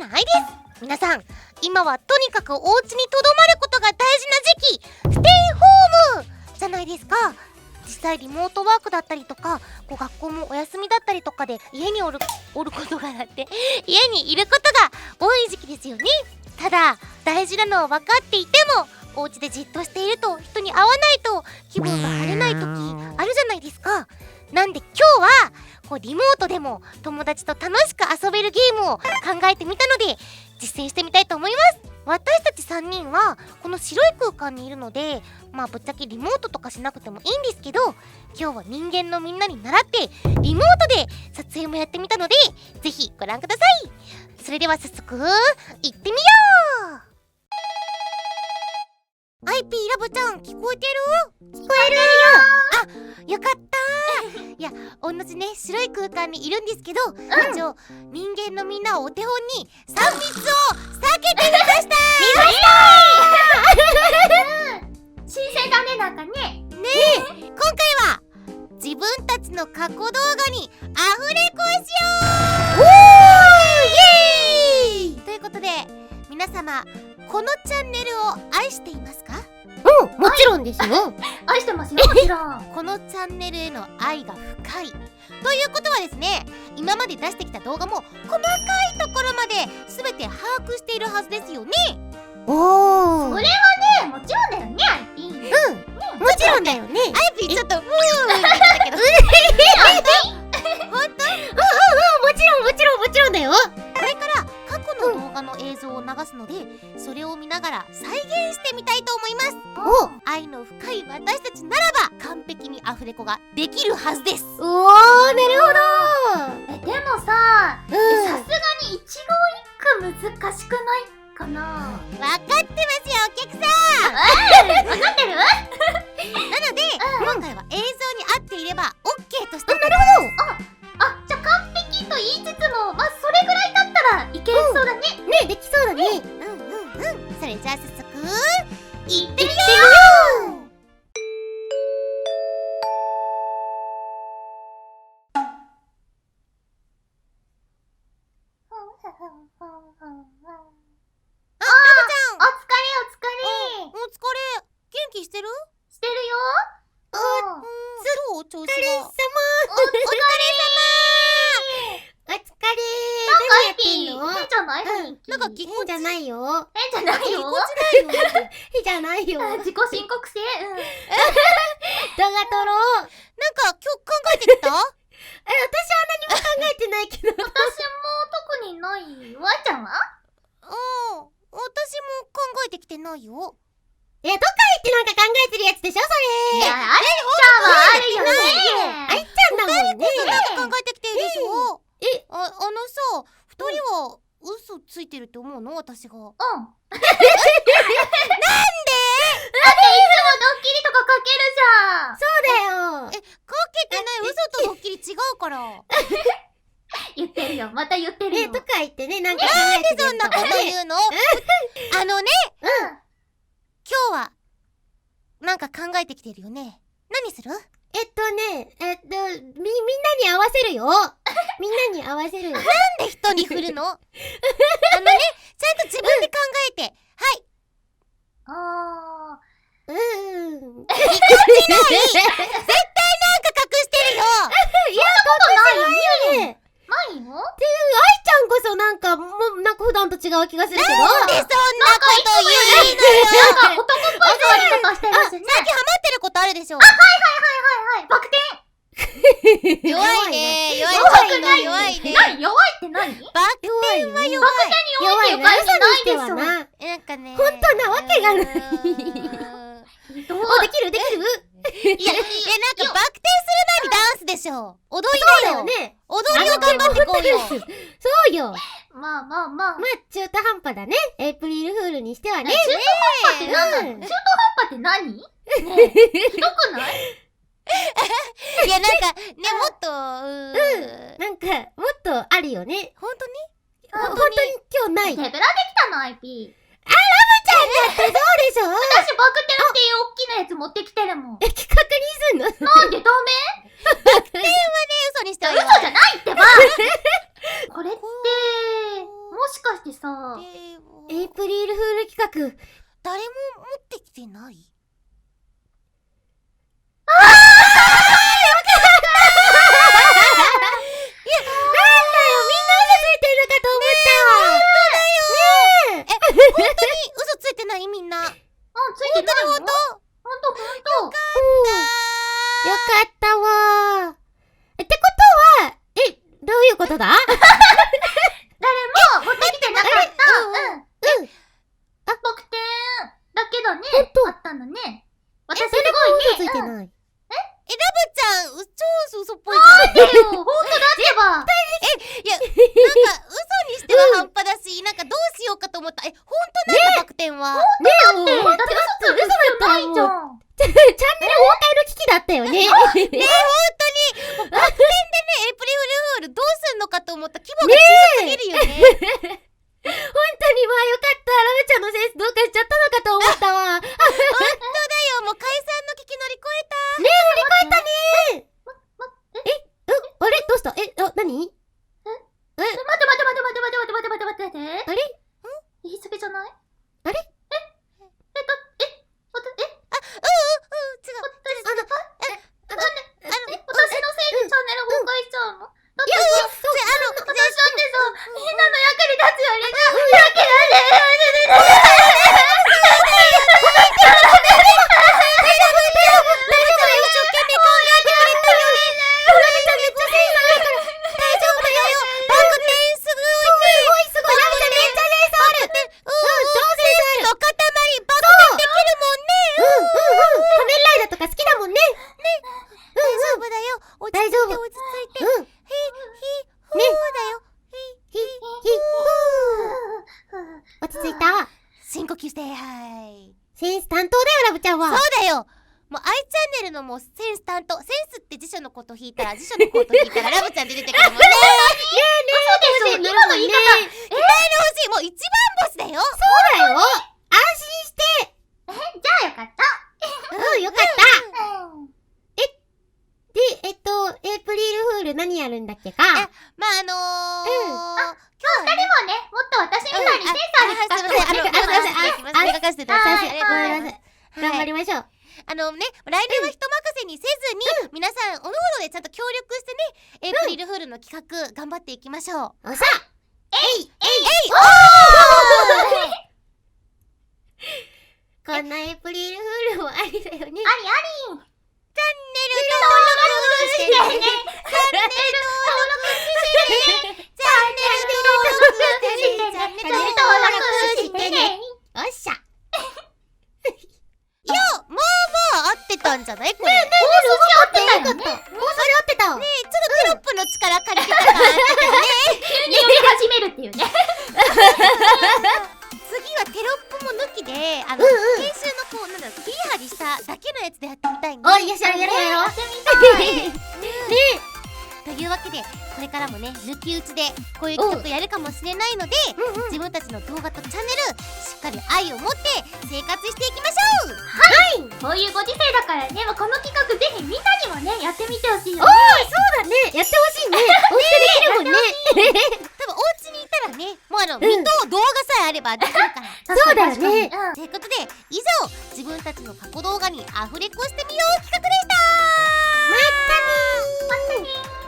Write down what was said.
ないです。皆さん、今はとにかくお家にとどまることが大事な時期、ステイホームじゃないですか。実際リモートワークだったりとか、学校もお休みだったりとかで家におることが家にいることが多い時期ですよね。ただ大事なのは分かっていても、お家でじっとしていると人に会わないと気分が晴れない時あるじゃないですか。なんで今日はリモートでも友達と楽しく遊べるゲームを考えてみたので実践してみたいと思います。私たち3人はこの白い空間にいるので、ぶっちゃけリモートとかしなくてもいいんですけど、今日は人間のみんなに習ってリモートで撮影もやってみたので、ぜひご覧ください。それでは早速行ってみよう。IP ラブちゃん、聞こえてる？聞こえるよ。あ、よかったいや、同じね、白い空間にいるんですけど、一応人間のみんなをお手本に3密を避けてみました。新鮮だね、なんかね。ねえ、今回は自分たちの過去動画にアフレコしよう。イエーイということで、皆様このチャンネルを愛していますか？もちろんですよ。愛してますよ、もちろん。このチャンネルへの愛が深いということはですね、今まで出してきた動画も細かいところまで全て把握しているはずですよね。おー。それはね、もちろんだよね、アイピー。もちろんだよね。アイピーちょっと言ってたけど本当？もちろんだよ。これから過去の動画の映像を流すので、それを見ながら再現してみたいと思います。愛の深い私たちならば完璧にアフレコができるはずです。おー、なるほど。でもさ、さすがに一語一句難しくないかな？分かってますよ、お客さん。分かってる？なので、今回は映像に合っていれば OK として。なるじゃあ完璧と言いつつも、それぐらいだったらいけそうだね。ね、できそうだね。それじゃあ早速行ってみよう。お疲れ。お疲れ。元気してる？してるよ。どう？調子が。お疲れ様。お疲れお疲れ。アイピー、変じゃない？雰囲気。なんかぎこ変じゃないよ。変じゃないよ。変じゃないよ。自己申告制？動画撮ろう。なんか今日考えてきた？私は何も考えてないけど。私も特にない。ワンちゃんは？私も考えてきてないよ。どっか行ってなんか考えてるやつでしょ、それ。いや、アイちゃんはあるよね。あいちゃんだもんね。考えてきてるでしょ。さ、二人は嘘ついてるって思うの？私が。なんで？だっていつもドッキリとかかけるじゃん。そうだよ。かけてない。嘘とドッキリ違うから。言ってるよ。また言ってるよ。とか言ってね、なんか考えてるそんなこと言うの？今日はなんか考えてきてるよね。何する？みんなに合わせるよ。みんなに合わせるよ。なんで人に振るの？ちゃんと自分で考えて。はい。いかせない。絶対なんか隠してるよ。いや、ないよね。ないないよ。愛ちゃんこそなんか普段と違う気がするけど。なんでそんなこと言うのよ。なんか男っぽい座り方してるしね。最近ハマってることあるでしょ。はい。バク転。弱いね。弱くない。弱いね。何？弱いって何？バク転は弱い。バク転に弱いっていう感じないでしょ。なんかね。本当なわけがない。どう？できる？いや、なんかバク転する前にダンスでしょ。踊りだよ。ね。踊りを頑張ってこうよ。そうよ。まあ。中途半端だね。エイプリルフールにしてはね。中途半端って何なの？中途半端って何？ねえ、ひどくない？いや、なんか、ね、もっと、なんか、もっとあるよね。本当に本当に今日ない。手ぶらできたの、IP。ラブちゃんだってそうでしょ。私バク転っていう大きなやつ持ってきてるもん。企画にすんの？なんでダメ？バク転はね、嘘にしては嘘じゃないってば。これって、もしかしてさ、エイプリルフール企画。誰も持ってきてない？本当に嘘ついてないみんな。ついてないよ。本当？ほんと。よかったわー。ってことは、どういうことだ？誰も持ってきてなかった。特典だけどね。あったのね。私すごいね。ついてない。ラブちゃん、超嘘っぽいじゃん。でも、ほんとだってば。いや、なんか嘘にしては半端だし、なんかどうしようかと思った。本当なんだ、バク転は。ねえ、もう、だって嘘だったらもう。チャンネル崩壊の危機だったよね。ねえ、本当に。もうバク転でね、エイプリルフールどうすんのかと思った規模が小さすぎるよね。本当にまあよかった。ラブちゃんのセンスどうかしちゃったのかと思ったわ。本当だよ、もう解散の危機乗り越えた。ねえ、乗り越えたねあれどうした？何？待って。あれ？言い過ぎじゃない？あれ？私のせいでチャンネル崩壊しちゃうの？だってさ、私だってさ、みんなの役に立つように深呼吸して、はい。センス担当だよ、ラブちゃんは。そうだよ。もう I チャンネルのもうセンス担当。センスって辞書のこと引いたら、辞書のこと引いたらラブちゃんで出てくるもんね。そうでしょ、今の言い方。期待の欲しい。もう一番ボスだよ。そうだよ。安心して。じゃあよかった。よかった。で、エイプリルフール何やるんだっけか？まあ今日二人もね、もっと私みたいにセンスある企画を任せてください。ありがとうございます。頑張りましょう。来年は人任せにせずに、皆さんおのおのでちゃんと協力してね、エイプリルフールの企画頑張っていきましょう。おさこんなエイプリルフールもありだよね。あり。チャンネル登録してね。おっしゃ。いや、まあ合ってたんじゃないこれ。合ってた。ねえ、ちょっとテロップの力借りてたからだけどね。急に読み始めるっていうね。次はテロップも抜きで、編集の切り張りしただけのやつでやってみたいね。おい、よっしゃ、やろう。やってみたい。というわけで、これからもね、抜き打ちでこういう企画やるかもしれないので、自分たちの動画とチャンネルしっかり愛を持って生活していきましょう。こういうご時世だからね、この企画ぜひみんなにもね、やってみてほしいよね。そうだね。やってほしいね。お家でできるもんね。多分お家にいたらね、もう見と動画さえあればできるから。そうだよね。ということで、以上、自分たちの過去動画にアフレコしてみよう企画でした。まったねー。